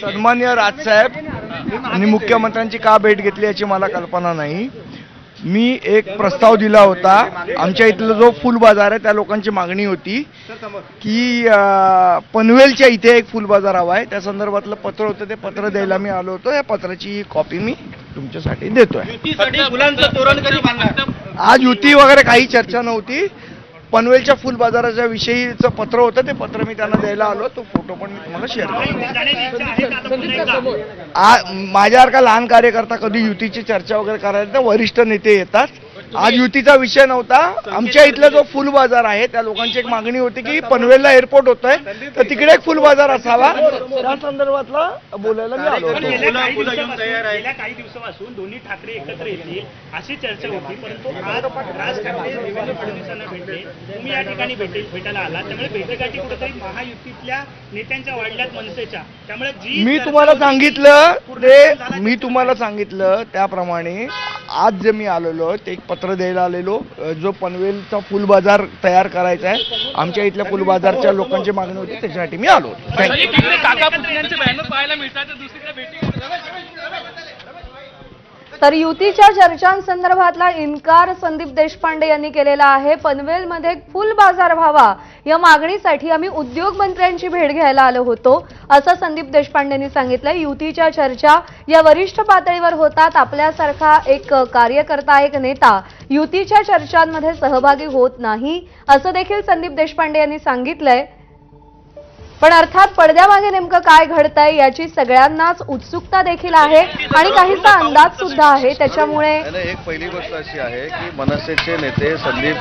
सन्माननीय राजसाहेब आणि मुख्यमंत्र्यांची का भेट घेतली याची मला कल्पना नाही। मी एक प्रस्ताव दिला होता। आमच्या इथला जो फुल बाजार आहे त्या लोकांची मागणी होती की पनवेलच्या इथे एक फुल बाजार हवा आहे। त्या संदर्भातलं पत्र होतं, ते पत्र द्यायला मी आलो होतो। या पत्राची कॉपी मी तुमच्यासाठी देतोय। आज युती वगैरे काही चर्चा नव्हती। पनवेलच्या फुल बाजाराच्या विषयीचं पत्र होतं, ते पत्र मी त्यांना द्यायला आलो। तो फोटो पण मी तुम्हाला शेअर करतो। माझ्यासारखा लहान कार्यकर्ता कधी युतीची चर्चा वगैरे करायला तर वरिष्ठ नेते येतात। आज युतीचा विषय नव्हता। आमच्या इथला जो फुल बाजार आहे त्या लोकांची एक मागणी होती की पनवेलला एअरपोर्ट होतोय तर तिकडे एक फुल बाजार असावा। त्या संदर्भातला बोलायला मी आलो होतो। गेल्या काही दिवसापासून दोन्ही ठाकरे एकत्र येतील अशी चर्चा होती, परंतु आज राज ठाकरे देवेंद्र फडणवीसांना भेटले, तुम्ही या ठिकाणी भेटायला आला, त्यामुळे भेटेगाठी कुठेतरी महायुतीतल्या नेत्यांच्या वाढल्यात मनसेच्या। त्यामुळे मी तुम्हाला सांगितलं त्याप्रमाणे आज जे मी आलेलो ते एक पत्र द्यायला आलेलो। जो पनवेलचा फुल बाजार तयार करायचा आहे, आमच्या इथल्या फुल बाजारच्या लोकांची मागणी होती, त्याच्यासाठी मी आलो। तर युतीच्या चर्चांसंदर्भातला इन्कार संदीप देशपांडे यांनी केलेला आहे। पनवेलमध्ये फुल बाजार व्हावा या मागणीसाठी आम्ही उद्योग मंत्र्यांची भेट घ्यायला आलो होतो, असं संदीप देशपांडेंनी सांगितलं। युतीच्या चर्चा या वरिष्ठ पातळीवर होतात। आपल्यासारखा एक कार्यकर्ता, एक नेता युतीच्या चर्चांमध्ये सहभागी होत नाही, असं देखील संदीप देशपांडे यांनी सांगितलंय। पण अर्थात पडद्यामागे नेमकं काय घडतंय याची सगळ्यांनाच उत्सुकता देखील आहे आणि काहीसा अंदाज सुद्धा आहे। त्याच्यामुळे एक पहिली गोष्ट अशी आहे की मनसेचे नेते संदीप